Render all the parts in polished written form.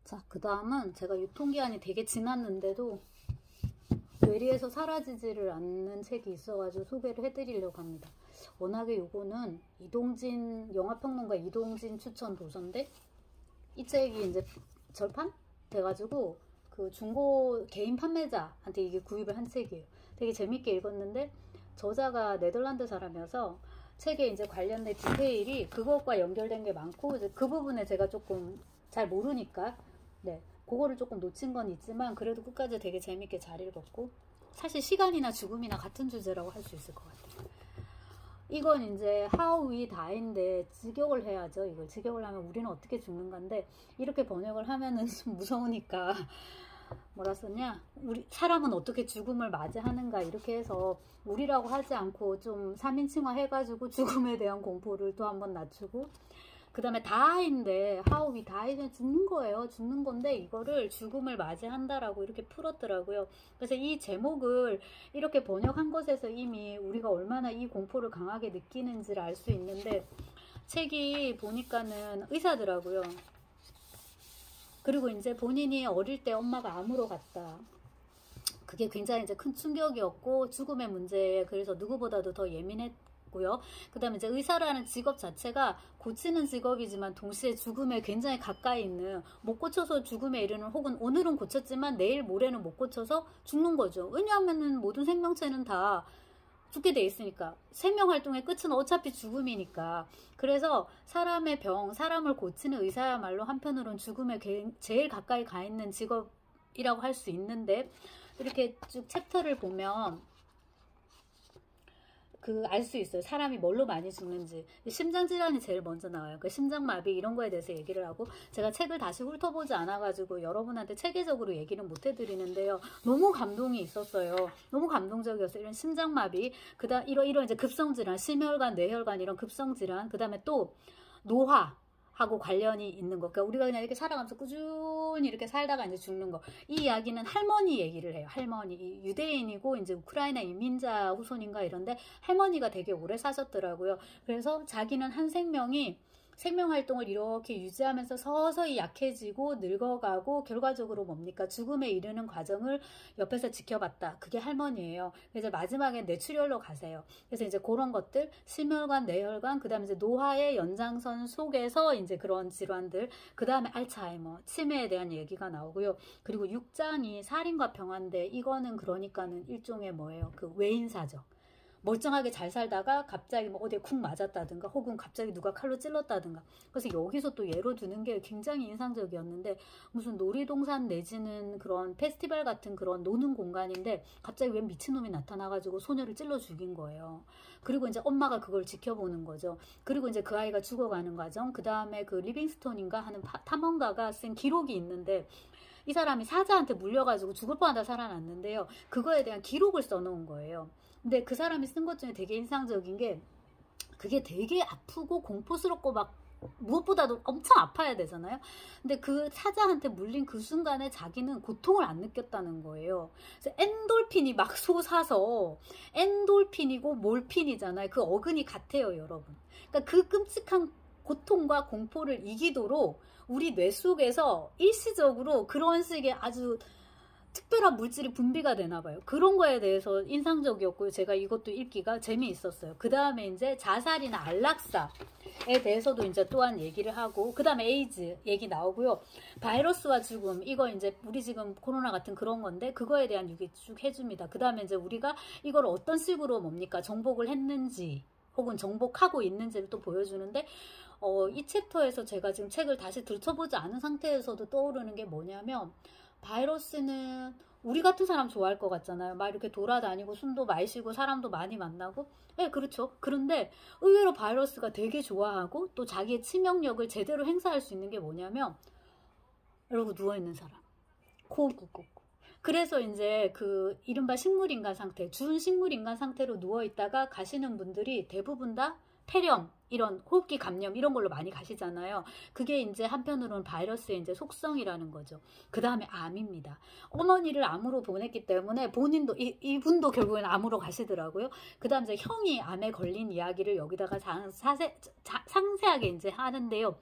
자, 그 다음은 제가 유통기한이 되게 지났는데도 뇌리에서 사라지지를 않는 책이 있어가지고 소개를 해드리려고 합니다. 워낙에 요거는 이동진, 영화평론가 이동진 추천 도서인데, 이 책이 이제 절판? 돼가지고 그 중고 개인 판매자한테 이게 구입을 한 책이에요. 되게 재밌게 읽었는데, 저자가 네덜란드 사람이어서 책에 이제 관련된 디테일이 그것과 연결된 게 많고, 이제 그 부분에 제가 조금 잘 모르니까, 네, 그거를 조금 놓친 건 있지만, 그래도 끝까지 되게 재밌게 잘 읽었고, 사실 시간이나 죽음이나 같은 주제라고 할 수 있을 것 같아요. 이건 이제 How We Die인데 직역을 해야죠. 이걸 직역을 하면 우리는 어떻게 죽는가인데, 이렇게 번역을 하면은 좀 무서우니까 뭐라 썼냐, 우리 사람은 어떻게 죽음을 맞이하는가, 이렇게 해서 우리라고 하지 않고 좀 3인칭화 해가지고 죽음에 대한 공포를 또 한번 낮추고, 그 다음에 die인데 how we die는 죽는 거예요. 죽는 건데 이거를 죽음을 맞이한다라고 이렇게 풀었더라고요. 그래서 이 제목을 이렇게 번역한 것에서 이미 우리가 얼마나 이 공포를 강하게 느끼는지를 알 수 있는데, 책이 보니까는 의사더라고요. 그리고 이제 본인이 어릴 때 엄마가 암으로 갔다. 그게 굉장히 이제 큰 충격이었고, 죽음의 문제에 그래서 누구보다도 더 예민했고요. 그 다음에 이제 의사라는 직업 자체가 고치는 직업이지만 동시에 죽음에 굉장히 가까이 있는, 못 고쳐서 죽음에 이르는, 혹은 오늘은 고쳤지만 내일 모레는 못 고쳐서 죽는 거죠. 왜냐하면은 모든 생명체는 다 죽게 돼 있으니까. 생명 활동의 끝은 어차피 죽음이니까. 그래서 사람의 병, 사람을 고치는 의사야말로 한편으로는 죽음에 제일 가까이 가 있는 직업이라고 할 수 있는데, 이렇게 쭉 챕터를 보면 알 수 있어요. 사람이 뭘로 많이 죽는지. 심장질환이 제일 먼저 나와요. 그 심장마비 이런 거에 대해서 얘기를 하고, 제가 책을 다시 훑어보지 않아가지고 여러분한테 체계적으로 얘기는 못 해드리는데요. 너무 감동이 있었어요. 너무 감동적이었어요. 이런 심장마비, 그 다음 이런 이제 급성질환, 심혈관, 뇌혈관 이런 급성질환, 그 다음에 또 노화 하고 관련이 있는 거. 그러니까 우리가 그냥 이렇게 살아가면서 꾸준히 이렇게 살다가 이제 죽는 거. 이 이야기는 할머니 얘기를 해요. 할머니. 유대인이고 이제 우크라이나 이민자 후손인가 이런데 할머니가 되게 오래 사셨더라고요. 그래서 자기는 한 생명이 생명활동을 이렇게 유지하면서 서서히 약해지고 늙어가고 결과적으로 뭡니까? 죽음에 이르는 과정을 옆에서 지켜봤다. 그게 할머니예요. 그래서 마지막에 뇌출혈로 가세요. 그래서 이제 그런 것들, 심혈관, 뇌혈관, 그 다음에 이제 노화의 연장선 속에서 이제 그런 질환들, 그 다음에 알츠하이머, 치매에 대한 얘기가 나오고요. 그리고 6장이 살인과 평화인데, 이거는 그러니까는 일종의 뭐예요? 그 외인사죠. 멀쩡하게 잘 살다가 갑자기 뭐 어디에 쿵 맞았다든가, 혹은 갑자기 누가 칼로 찔렀다든가. 그래서 여기서 또 예로 드는 게 굉장히 인상적이었는데, 무슨 놀이동산 내지는 그런 페스티벌 같은 그런 노는 공간인데 갑자기 웬 미친놈이 나타나가지고 소녀를 찔러 죽인 거예요. 그리고 이제 엄마가 그걸 지켜보는 거죠. 그리고 이제 그 아이가 죽어가는 과정, 그 다음에 그 리빙스톤인가 하는 탐험가가 쓴 기록이 있는데, 이 사람이 사자한테 물려가지고 죽을 뻔하다 살아났는데요. 그거에 대한 기록을 써놓은 거예요. 근데 그 사람이 쓴 것 중에 되게 인상적인 게, 그게 되게 아프고 공포스럽고 막 무엇보다도 엄청 아파야 되잖아요. 근데 그 사자한테 물린 그 순간에 자기는 고통을 안 느꼈다는 거예요. 그래서 엔돌핀이 막 솟아서, 엔돌핀이고 몰핀이잖아요. 그 어근이 같아요, 여러분. 그러니까 그 끔찍한 고통과 공포를 이기도록 우리 뇌 속에서 일시적으로 그런 식의 아주 특별한 물질이 분비가 되나 봐요. 그런 거에 대해서 인상적이었고요. 제가 이것도 읽기가 재미있었어요. 그 다음에 이제 자살이나 안락사에 대해서도 이제 또한 얘기를 하고, 그 다음에 에이즈 얘기 나오고요. 바이러스와 죽음, 이거 이제 우리 지금 코로나 같은 그런 건데, 그거에 대한 얘기 쭉 해줍니다. 그 다음에 이제 우리가 이걸 어떤 식으로 뭡니까? 정복을 했는지, 혹은 정복하고 있는지를 또 보여주는데, 이 챕터에서 제가 지금 책을 다시 들춰보지 않은 상태에서도 떠오르는 게 뭐냐면, 바이러스는 우리 같은 사람 좋아할 것 같잖아요. 막 이렇게 돌아다니고 숨도 많이 쉬고 사람도 많이 만나고. 네, 그렇죠. 그런데 의외로 바이러스가 되게 좋아하고 또 자기의 치명력을 제대로 행사할 수 있는 게 뭐냐면, 이러고 누워있는 사람. 코 꾹꾹. 그래서 이제 그 이른바 식물인간 상태, 준식물인간 상태로 누워있다가 가시는 분들이 대부분 다 폐렴, 이런 호흡기 감염 이런 걸로 많이 가시잖아요. 그게 이제 한편으로는 바이러스의 이제 속성이라는 거죠. 그 다음에 암입니다. 어머니를 암으로 보냈기 때문에 본인도 이분도 결국엔 암으로 가시더라고요. 그 다음 이제 형이 암에 걸린 이야기를 여기다가 상세하게 이제 하는데요.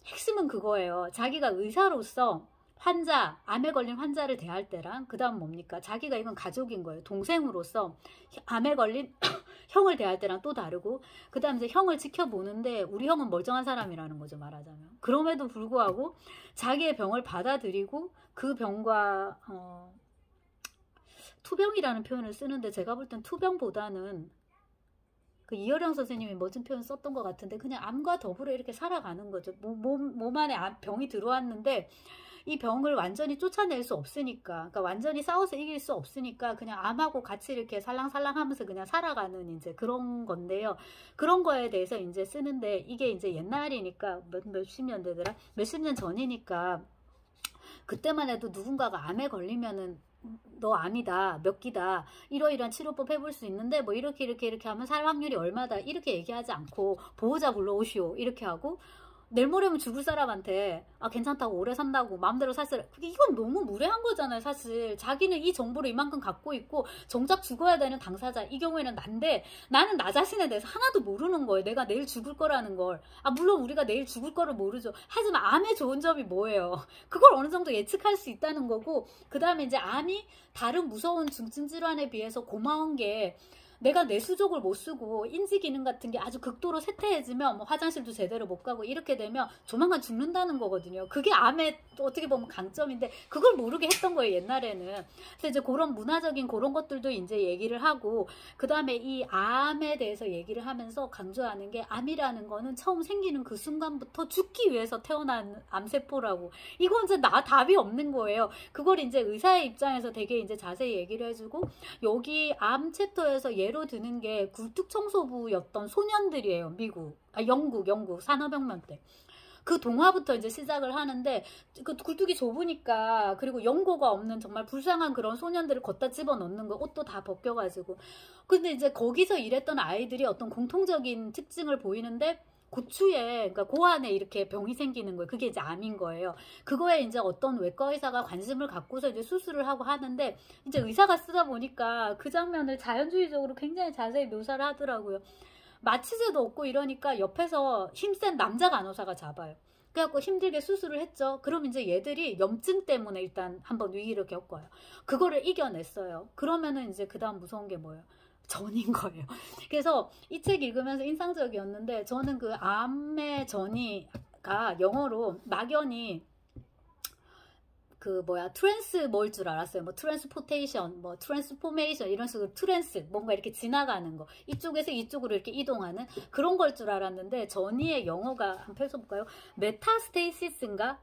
핵심은 그거예요. 자기가 의사로서 환자, 암에 걸린 환자를 대할 때랑 그 다음 뭡니까? 자기가 이건 가족인 거예요. 동생으로서 암에 걸린 형을 대할 때랑 또 다르고 그 다음 이제 형을 지켜보는데 우리 형은 멀쩡한 사람이라는 거죠, 말하자면. 그럼에도 불구하고 자기의 병을 받아들이고 그 병과 투병이라는 표현을 쓰는데 제가 볼 땐 투병보다는 그 이효령 선생님이 멋진 표현 썼던 것 같은데 그냥 암과 더불어 이렇게 살아가는 거죠. 몸 안에 병이 들어왔는데 이 병을 완전히 쫓아낼 수 없으니까, 그러니까 완전히 싸워서 이길 수 없으니까 그냥 암하고 같이 이렇게 살랑살랑 하면서 그냥 살아가는 이제 그런 건데요. 그런 거에 대해서 이제 쓰는데 이게 이제 옛날이니까 몇십 년 되더라? 몇십 년 전이니까 그때만 해도 누군가가 암에 걸리면은 너 암이다, 몇 기다, 이러이러한 치료법 해볼 수 있는데 뭐 이렇게 하면 살 확률이 얼마다 이렇게 얘기하지 않고 보호자 불러오시오 이렇게 하고 내일 모레면 죽을 사람한테 괜찮다고 오래 산다고 마음대로 살수 이건 너무 무례한 거잖아요. 사실 자기는 이 정보를 이만큼 갖고 있고 정작 죽어야 되는 당사자, 이 경우에는 난데 나는 나 자신에 대해서 하나도 모르는 거예요. 내가 내일 죽을 거라는 걸. 물론 우리가 내일 죽을 거를 모르죠. 하지만 암의 좋은 점이 뭐예요? 그걸 어느 정도 예측할 수 있다는 거고, 그 다음에 이제 암이 다른 무서운 중증 질환에 비해서 고마운 게 내가 내 수족을 못 쓰고 인지 기능 같은 게 아주 극도로 쇠퇴해지면 뭐 화장실도 제대로 못 가고 이렇게 되면 조만간 죽는다는 거거든요. 그게 암의 어떻게 보면 강점인데 그걸 모르게 했던 거예요, 옛날에는. 그래서 이제 그런 문화적인 그런 것들도 이제 얘기를 하고, 그 다음에 이 암에 대해서 얘기를 하면서 강조하는 게 암이라는 거는 처음 생기는 그 순간부터 죽기 위해서 태어난 암세포라고. 이건 이제 답이 없는 거예요. 그걸 이제 의사의 입장에서 되게 이제 자세히 얘기를 해주고, 여기 암 챕터에서 예로 드는 게 굴뚝청소부였던 소년들이에요. 영국 산업혁명 때. 그 동화부터 이제 시작을 하는데, 그 굴뚝이 좁으니까, 그리고 연고가 없는 정말 불쌍한 그런 소년들을 걷다 집어넣는 거, 옷도 다 벗겨가지고. 근데 이제 거기서 일했던 아이들이 어떤 공통적인 특징을 보이는데, 고추에, 그러니까 고안에 이렇게 병이 생기는 거예요. 그게 이제 암인 거예요. 그거에 이제 어떤 외과 의사가 관심을 갖고서 이제 수술을 하고 하는데, 이제 의사가 쓰다 보니까 그 장면을 자연주의적으로 굉장히 자세히 묘사를 하더라고요. 마취제도 없고 이러니까 옆에서 힘센 남자 간호사가 잡아요. 그래갖고 힘들게 수술을 했죠. 그럼 이제 얘들이 염증 때문에 일단 한번 위기를 겪어요. 그거를 이겨냈어요. 그러면은 이제 그 다음 무서운 게 뭐예요? 전인 거예요. 그래서 이 책 읽으면서 인상적이었는데, 저는 그 암의 전이가 영어로 막연히 트랜스 뭘 줄 알았어요. 뭐 트랜스포테이션, 뭐 트랜스포메이션 이런 식으로 트랜스, 뭔가 이렇게 지나가는 거, 이쪽에서 이쪽으로 이렇게 이동하는 그런 걸 줄 알았는데, 전이의 영어가 한번 펼쳐볼까요? 메타스테이시스인가?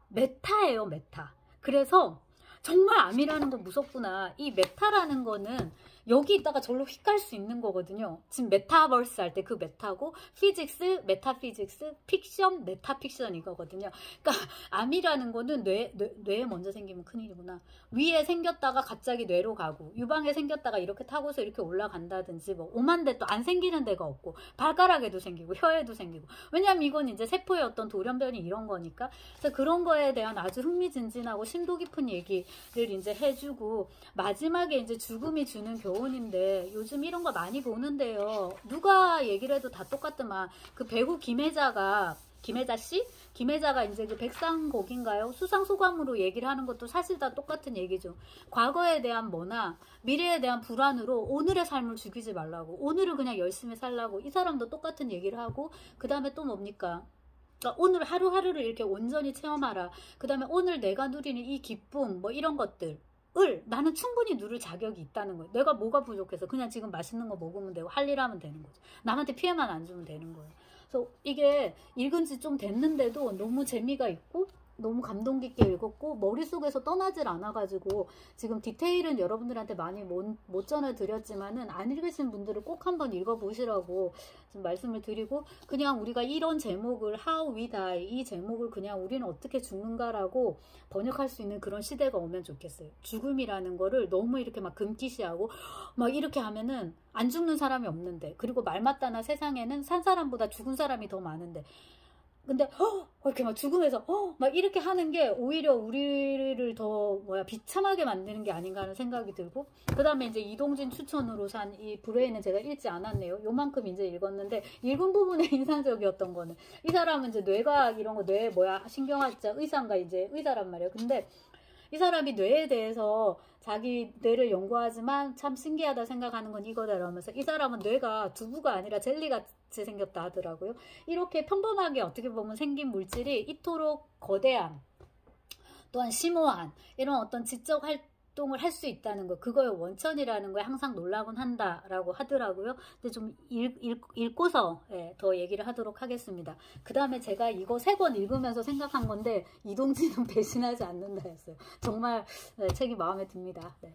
메타예요, 메타. 그래서 정말 암이라는 건 무섭구나. 이 메타라는 거는 여기 있다가 절로 휙 갈 수 있는 거거든요. 지금 메타버스 할 때 그 메타고, 피직스, 메타피직스, 픽션, 메타픽션 이거거든요. 그러니까 암이라는 거는 뇌에 먼저 생기면 큰일이구나. 위에 생겼다가 갑자기 뇌로 가고, 유방에 생겼다가 이렇게 타고서 이렇게 올라간다든지, 뭐 오만데 또 안 생기는 데가 없고, 발가락에도 생기고 혀에도 생기고. 왜냐면 이건 이제 세포의 어떤 돌연변이 이런 거니까. 그래서 그런 거에 대한 아주 흥미진진하고 심도 깊은 얘기를 이제 해주고, 마지막에 이제 죽음이 주는 교훈인데, 요즘 이런 거 많이 보는데요. 누가 얘기를 해도 다 똑같더만. 그 배우 김혜자가 이제 그 백상곡인가요? 수상소감으로 얘기를 하는 것도 사실 다 똑같은 얘기죠. 과거에 대한 뭐나 미래에 대한 불안으로 오늘의 삶을 죽이지 말라고, 오늘을 그냥 열심히 살라고. 이 사람도 똑같은 얘기를 하고, 그 다음에 또 뭡니까? 그러니까 오늘 하루하루를 이렇게 온전히 체험하라. 그 다음에 오늘 내가 누리는 이 기쁨, 뭐 이런 것들 을 나는 충분히 누릴 자격이 있다는 거예요. 내가 뭐가 부족해서 그냥 지금 맛있는 거 먹으면 되고 할 일 하면 되는 거죠. 남한테 피해만 안 주면 되는 거예요. 그래서 이게 읽은 지 좀 됐는데도 너무 재미가 있고 너무 감동 깊게 읽었고, 머릿속에서 떠나질 않아가지고 지금 디테일은 여러분들한테 많이 못 전해드렸지만은 안 읽으신 분들은 꼭 한번 읽어보시라고 좀 말씀을 드리고, 그냥 우리가 이런 제목을 How We Die, 이 제목을 그냥 우리는 어떻게 죽는가라고 번역할 수 있는 그런 시대가 오면 좋겠어요. 죽음이라는 거를 너무 이렇게 막 금기시하고 막 이렇게 하면은 안 죽는 사람이 없는데, 그리고 말 맞다나 세상에는 산 사람보다 죽은 사람이 더 많은데, 근데 이렇게 막 죽으면서 막 이렇게 하는 게 오히려 우리를 더 비참하게 만드는 게 아닌가 하는 생각이 들고, 그 다음에 이제 이동진 추천으로 산 이 불회는 제가 읽지 않았네요. 요만큼 이제 읽었는데, 읽은 부분에 인상적이었던 거는 이 사람은 이제 뇌과학 이런 거, 뇌 신경학자 의사인가, 이제 의사란 말이에요. 근데 이 사람이 뇌에 대해서 자기 뇌를 연구하지만 참 신기하다 생각하는 건 이거다 이러면서, 이 사람은 뇌가 두부가 아니라 젤리같이 생겼다 하더라고요. 이렇게 평범하게 어떻게 보면 생긴 물질이 이토록 거대한, 또한 심오한 이런 어떤 지적 활동을 할 수 있다는 거, 그거의 원천이라는 거에 항상 놀라곤 한다라고 하더라고요. 근데 좀 읽고서 더 얘기를 하도록 하겠습니다. 그 다음에 제가 이거 3권 읽으면서 생각한 건데, 이동진은 배신하지 않는다였어요. 정말 책이 마음에 듭니다. 네.